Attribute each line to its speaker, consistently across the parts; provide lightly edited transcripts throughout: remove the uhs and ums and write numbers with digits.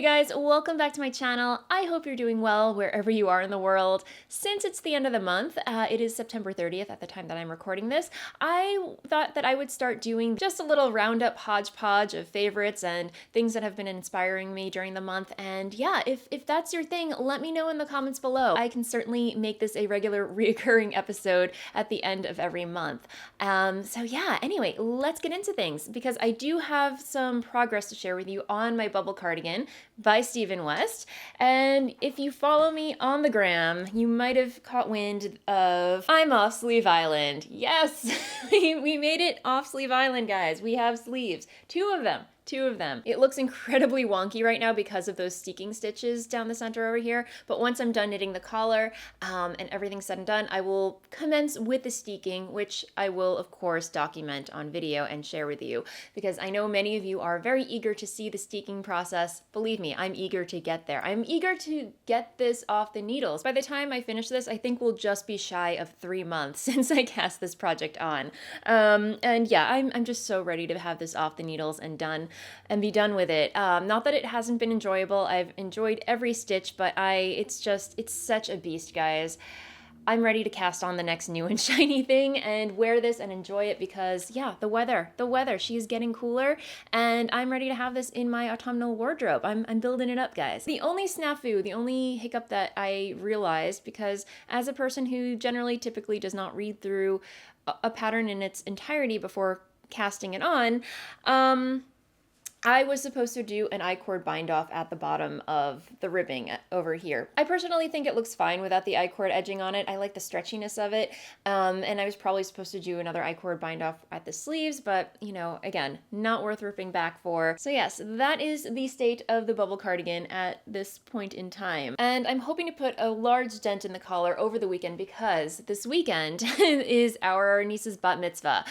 Speaker 1: Hey guys, welcome back to my channel. I hope you're doing well wherever you are in the world. Since it's the end of the month, it is September 30th at the time that I'm recording this, I thought that I would start doing just a little roundup hodgepodge of favorites and things that have been inspiring me during the month. And yeah, if that's your thing, let me know in the comments below. I can certainly make this a regular reoccurring episode at the end of every month. So yeah, anyway, let's get into things because I do have some progress to share with you on my bubble cardigan by Stephen West. And if you follow me on the gram, you might have caught wind of I'm off Sleeve Island. Yes, we made it off Sleeve Island, guys. We have sleeves, two of them. It looks incredibly wonky right now because of those steeking stitches down the center over here, but once I'm done knitting the collar and everything's said and done, I will commence with the steeking, which I will of course document on video and share with you because I know many of you are very eager to see the steeking process. Believe me, I'm eager to get there. I'm eager to get this off the needles. By the time I finish this, I think we'll just be shy of 3 months since I cast this project on. And yeah, I'm just so ready to have this off the needles and done and be done with it. Not that it hasn't been enjoyable. I've enjoyed every stitch, but it's such a beast, guys. I'm ready to cast on the next new and shiny thing and wear this and enjoy it because, yeah, the weather, she's getting cooler and I'm ready to have this in my autumnal wardrobe. I'm building it up, guys. The only snafu, the only hiccup that I realized, because as a person who generally typically does not read through a pattern in its entirety before casting it on, I was supposed to do an I-cord bind off at the bottom of the ribbing over here. I personally think it looks fine without the I-cord edging on it. I like the stretchiness of it. And I was probably supposed to do another I-cord bind off at the sleeves, but you know, again, not worth ripping back for. So yes, that is the state of the bubble cardigan at this point in time. And I'm hoping to put a large dent in the collar over the weekend because this weekend is our niece's bat mitzvah.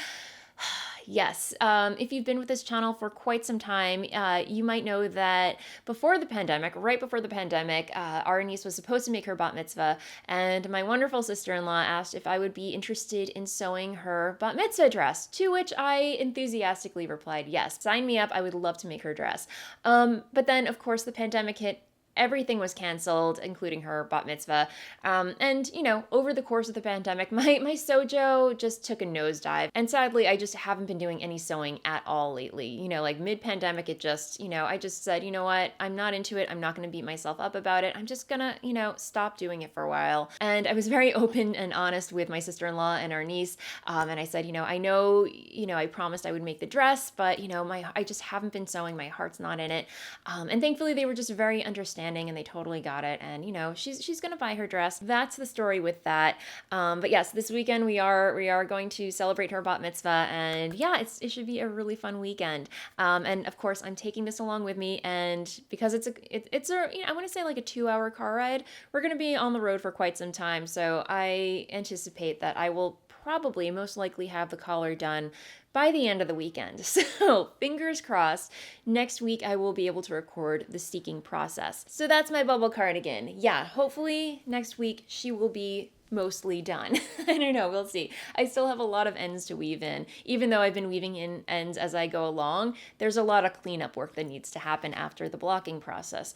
Speaker 1: Yes, if you've been with this channel for quite some time, you might know that before the pandemic, right before the pandemic, our niece was supposed to make her bat mitzvah, and my wonderful sister-in-law asked if I would be interested in sewing her bat mitzvah dress, to which I enthusiastically replied, yes, sign me up, I would love to make her dress. But then, of course, the pandemic hit. Everything was canceled, including her bat mitzvah. And, you know, over the course of the pandemic, my sojo just took a nosedive. And sadly, I just haven't been doing any sewing at all lately. You know, like mid-pandemic, it just, you know, I just said, you know what, I'm not into it. I'm not going to beat myself up about it. I'm just gonna, you know, stop doing it for a while. And I was very open and honest with my sister-in-law and our niece. And I said, you know, I promised I would make the dress, but, you know, I just haven't been sewing. My heart's not in it. And thankfully, they were just very understanding and they totally got it. And you know, she's gonna buy her dress. That's the story with that. But yes, this weekend we are going to celebrate her bat mitzvah, and yeah, it should be a really fun weekend. And of course, I'm taking this along with me, and because it's a you know, I want to say like a 2-hour car ride. We're gonna be on the road for quite some time, so I anticipate that I will probably most likely have the collar done by the end of the weekend. So fingers crossed, next week I will be able to record the steeking process. So that's my bubble cardigan. Yeah, hopefully next week she will be mostly done. I don't know, we'll see. I still have a lot of ends to weave in. Even though I've been weaving in ends as I go along, there's a lot of cleanup work that needs to happen after the blocking process.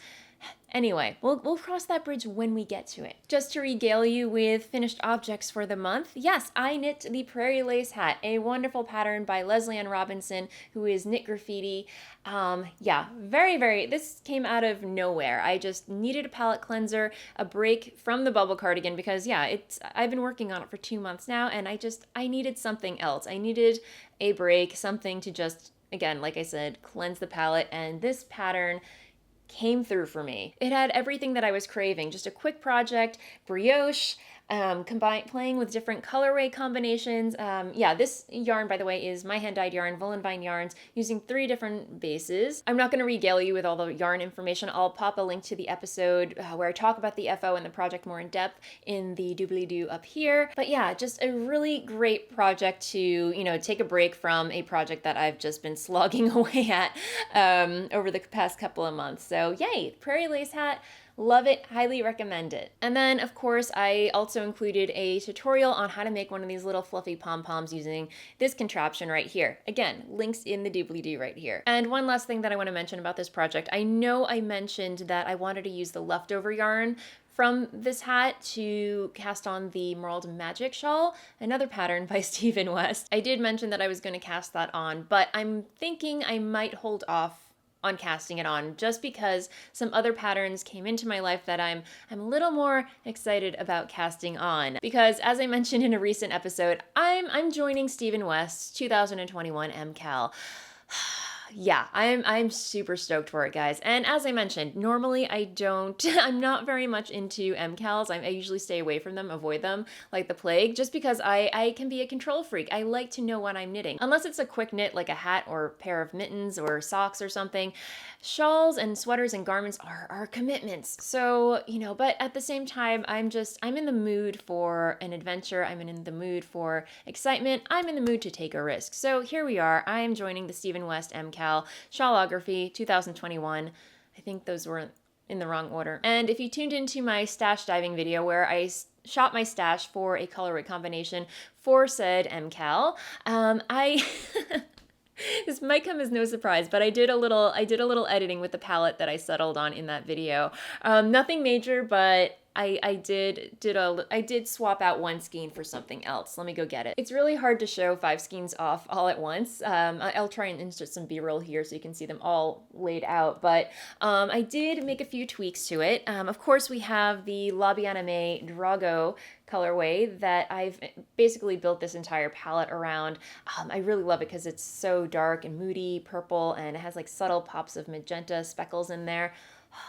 Speaker 1: Anyway, we'll cross that bridge when we get to it. Just to regale you with finished objects for the month, yes, I knit the Prairie lace hat, a wonderful pattern by Lesley and Robinson, who is Knit Graffiti. Yeah, this came out of nowhere. I just needed a palette cleanser, a break from the bubble cardigan because yeah, I've been working on it for 2 months now, and I needed something else. I needed a break, something to just, again, like I said, cleanse the palette, and this pattern came through for me. It had everything that I was craving. Just a quick project, brioche, playing with different colorway combinations. Yeah, this yarn, by the way, is my hand-dyed yarn, Voolenvine yarns, using 3 different bases. I'm not going to regale you with all the yarn information. I'll pop a link to the episode where I talk about the FO and the project more in depth in the doobly-doo up here. But yeah, just a really great project to, you know, take a break from a project that I've just been slogging away at over the past couple of months. So yay, Prairie lace hat. Love it, highly recommend it. And then of course I also included a tutorial on how to make one of these little fluffy pom-poms using this contraption right here. Again, links in the doobly-doo right here. And one last thing that I want to mention about this project, I know I mentioned that I wanted to use the leftover yarn from this hat to cast on the Marled Magic shawl, another pattern by Stephen West. I did mention that I was going to cast that on, but I'm thinking I might hold off on casting it on just because some other patterns came into my life that I'm a little more excited about casting on. Because as I mentioned in a recent episode, I'm joining Stephen West's 2021 MKAL. Yeah, I'm super stoked for it, guys. And as I mentioned, normally I'm not very much into MKALs. I usually stay away from them, avoid them like the plague, just because I can be a control freak. I like to know what I'm knitting. Unless it's a quick knit like a hat or pair of mittens or socks or something, shawls and sweaters and garments are commitments. So, but at the same time, I'm in the mood for an adventure. I'm in the mood for excitement. I'm in the mood to take a risk. So here we are. I am joining the Stephen West MKAL Shawlography 2021. I think those were in the wrong order. And if you tuned into my stash diving video where I shot my stash for a colorway combination for said MKAL, I this might come as no surprise, but I did a little editing with the palette that I settled on in that video. Nothing major, but I did swap out one skein for something else. Let me go get it. It's really hard to show 5 skeins off all at once. I'll try and insert some B-roll here so you can see them all laid out, but I did make a few tweaks to it. Of course, we have the Lobby Anime Drago colorway that I've basically built this entire palette around. I really love it because it's so dark and moody purple, and it has like subtle pops of magenta speckles in there.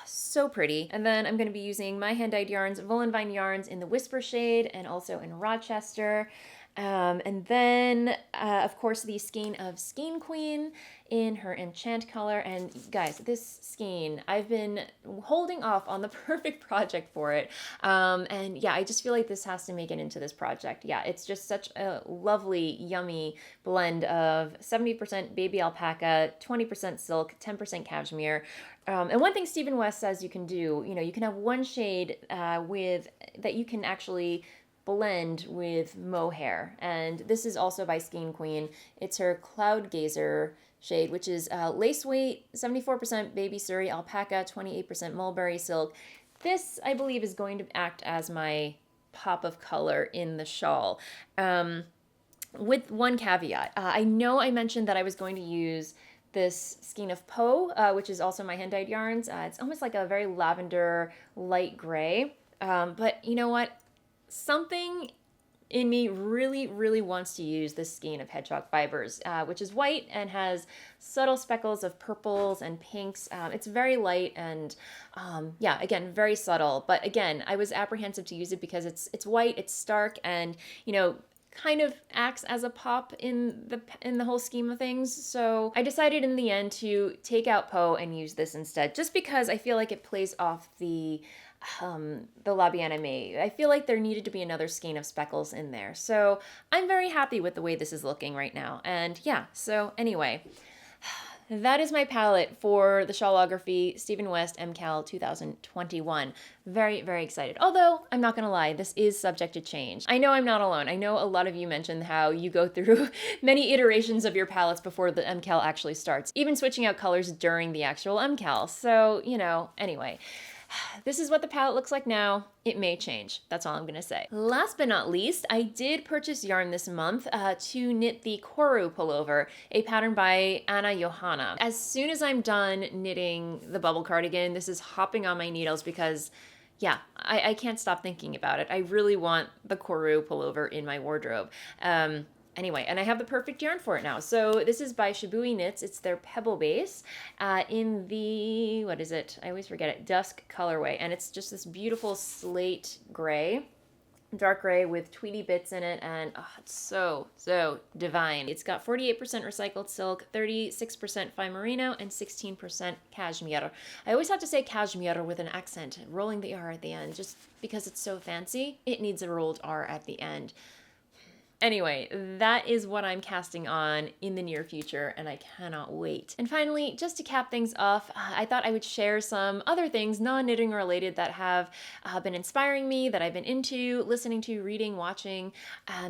Speaker 1: So pretty. And then I'm going to be using my hand-dyed yarns, Voolenvine yarns in the Whisper shade and also in Rochester. And then, of course, the skein of Skein Queen in her Enchant color. And guys, this skein, I've been holding off on the perfect project for it. And yeah, I just feel like this has to make it into this project. Yeah, it's just such a lovely, yummy blend of 70% baby alpaca, 20% silk, 10% cashmere. And one thing Stephen West says you can do, you can have one shade that you can actually blend with mohair, and this is also by Skein Queen. It's her Cloud Gazer shade, which is lace weight, 74% baby Surrey alpaca, 28% mulberry silk. This, I believe, is going to act as my pop of color in the shawl. With one caveat. I know I mentioned that I was going to use this skein of Po, which is also my hand-dyed yarns. It's almost like a very lavender light gray, but you know what? Something in me really, really wants to use this skein of Hedgehog Fibers, which is white and has subtle speckles of purples and pinks. It's very light and, yeah, again, very subtle. But again, I was apprehensive to use it because it's white, it's stark, and, kind of acts as a pop in the whole scheme of things. So I decided in the end to take out Po and use this instead, just because I feel like it plays off the Lobby Anime. I feel like there needed to be another skein of speckles in there. So I'm very happy with the way this is looking right now. And yeah, so anyway, that is my palette for the Shawlography Stephen West MKAL 2021. Very, very excited. Although, I'm not gonna lie, this is subject to change. I know I'm not alone. I know a lot of you mentioned how you go through many iterations of your palettes before the MKAL actually starts, even switching out colors during the actual MKAL. So, anyway. This is what the palette looks like now. It may change. That's all I'm going to say. Last but not least, I did purchase yarn this month to knit the Koru pullover, a pattern by Johanna. As soon as I'm done knitting the bubble cardigan, this is hopping on my needles because, yeah, I can't stop thinking about it. I really want the Koru pullover in my wardrobe. Anyway, and I have the perfect yarn for it now. So this is by Shibui Knits. It's their Pebble Base in the, what is it? I always forget it, Dusk colorway. And it's just this beautiful slate gray, dark gray with tweedy bits in it. And oh, it's so, so divine. It's got 48% recycled silk, 36% fine merino, and 16% cashmere. I always have to say cashmere with an accent, rolling the R at the end, just because it's so fancy. It needs a rolled R at the end. Anyway, that is what I'm casting on in the near future, and I cannot wait. And finally, just to cap things off, I thought I would share some other things, non-knitting related, that have been inspiring me, that I've been into, listening to, reading, watching,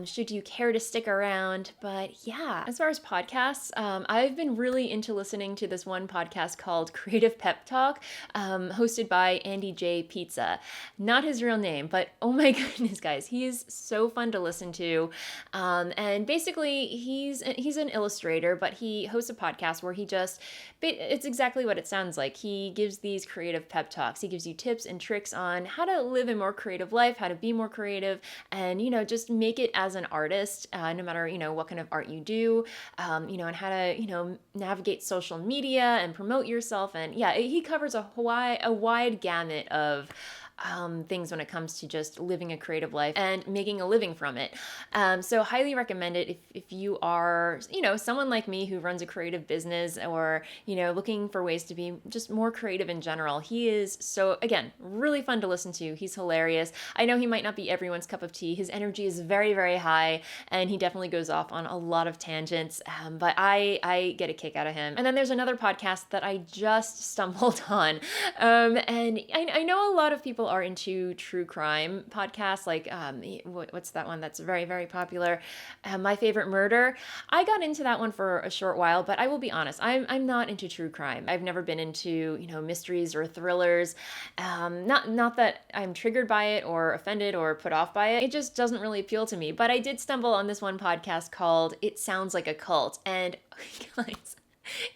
Speaker 1: should you care to stick around. But yeah, as far as podcasts, I've been really into listening to this one podcast called Creative Pep Talk, hosted by Andy J. Pizza. Not his real name, but oh my goodness, guys, he is so fun to listen to. And basically, he's an illustrator, but he hosts a podcast where it's exactly what it sounds like. He gives these creative pep talks. He gives you tips and tricks on how to live a more creative life, how to be more creative, and, just make it as an artist, no matter, what kind of art you do, and how to, navigate social media and promote yourself. And yeah, he covers a wide gamut of things when it comes to just living a creative life and making a living from it. So highly recommend it if you are, someone like me who runs a creative business, or, looking for ways to be just more creative in general. He is again, really fun to listen to. He's hilarious. I know he might not be everyone's cup of tea. His energy is very, very high, and he definitely goes off on a lot of tangents, but I get a kick out of him. And then there's another podcast that I just stumbled on, and I know a lot of people are into true crime podcasts, like what's that one that's very, very popular? My Favorite Murder. I got into that one for a short while, but I will be honest, I'm not into true crime. I've never been into mysteries or thrillers. Not that I'm triggered by it or offended or put off by it. It just doesn't really appeal to me. But I did stumble on this one podcast called It Sounds Like a Cult, and guys,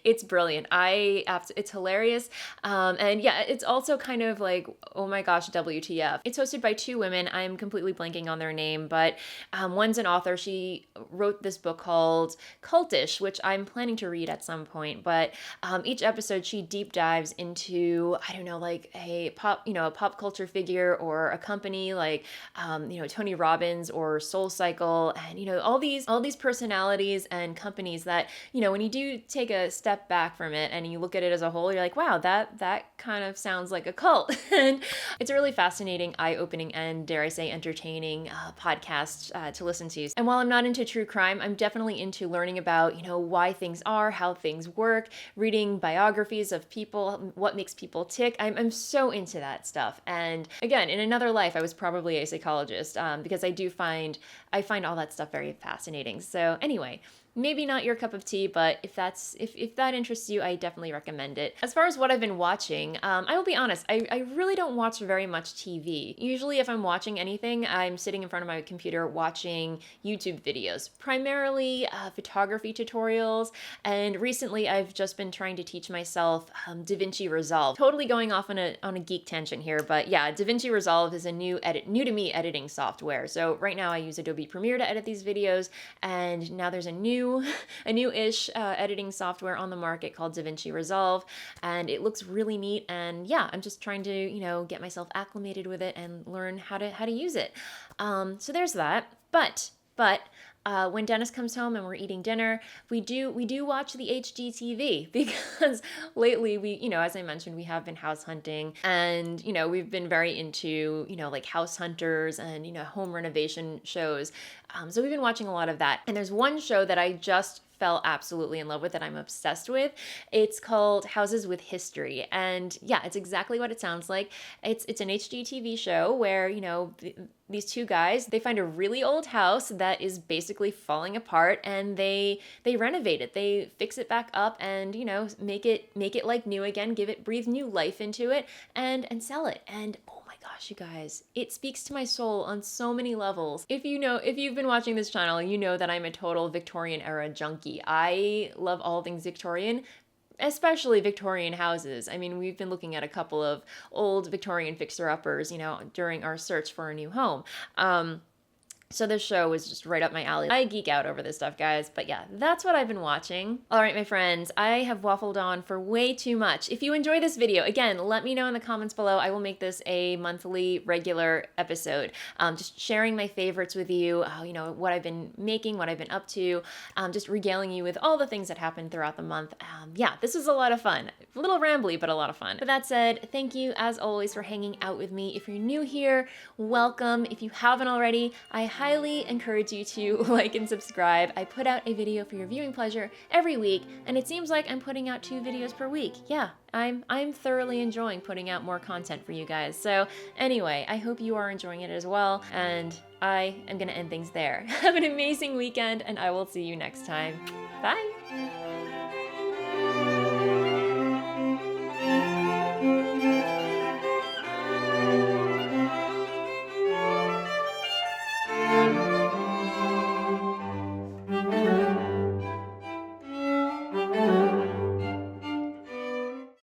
Speaker 1: it's brilliant. It's hilarious. And yeah, it's also kind of like, oh my gosh, WTF. It's hosted by two women. I'm completely blanking on their name, but one's an author. She wrote this book called Cultish, which I'm planning to read at some point. But each episode, she deep dives into, I don't know, like a pop culture figure or a company, like, Tony Robbins or SoulCycle, and, all these personalities and companies that, when you do take a step back from it and you look at it as a whole, you're like, wow, that kind of sounds like a cult. And it's a really fascinating, eye-opening, and dare I say entertaining podcast to listen to. And while I'm not into true crime, I'm definitely into learning about, why things are, how things work, reading biographies of people, what makes people tick. I'm so into that stuff. And again, in another life, I was probably a psychologist, because I find all that stuff very fascinating. So anyway, maybe not your cup of tea, but if that interests you, I definitely recommend it. As far as what I've been watching, I will be honest, I really don't watch very much TV. Usually if I'm watching anything, I'm sitting in front of my computer watching YouTube videos, primarily photography tutorials, and recently I've just been trying to teach myself DaVinci Resolve. Totally going off on a geek tangent here, but yeah, DaVinci Resolve is a new to me editing software. So right now I use Adobe Premiere to edit these videos, and now there's a new-ish editing software on the market called DaVinci Resolve, and it looks really neat. And yeah, I'm just trying to get myself acclimated with it and learn how to use it. So there's that. But when Dennis comes home and we're eating dinner, we do watch the HGTV, because lately we, as I mentioned, we have been house hunting, and, we've been very into, like House Hunters and, home renovation shows. So we've been watching a lot of that. And there's one show that I just fell absolutely in love with, that I'm obsessed with. It's called Houses with History. And yeah, it's exactly what it sounds like. It's an HGTV show where, these two guys, they find a really old house that is basically falling apart, and they renovate it. They fix it back up and, make it like new again, breathe new life into it, and sell it. And oh my gosh, you guys, it speaks to my soul on so many levels. If you've been watching this channel, you know that I'm a total Victorian era junkie. I love all things Victorian, especially Victorian houses. I mean, we've been looking at a couple of old Victorian fixer-uppers, during our search for a new home. So this show was just right up my alley. I geek out over this stuff, guys. But yeah, that's what I've been watching. All right, my friends, I have waffled on for way too much. If you enjoy this video, again, let me know in the comments below. I will make this a monthly regular episode. Just sharing my favorites with you, what I've been making, what I've been up to, just regaling you with all the things that happened throughout the month. Yeah, this is a lot of fun. A little rambly, but a lot of fun. But that said, thank you as always for hanging out with me. If you're new here, welcome. If you haven't already, I highly encourage you to like and subscribe. I put out a video for your viewing pleasure every week, and it seems like I'm putting out 2 videos per week. Yeah, I'm thoroughly enjoying putting out more content for you guys. So anyway, I hope you are enjoying it as well, and I am gonna end things there. Have an amazing weekend, and I will see you next time. Bye!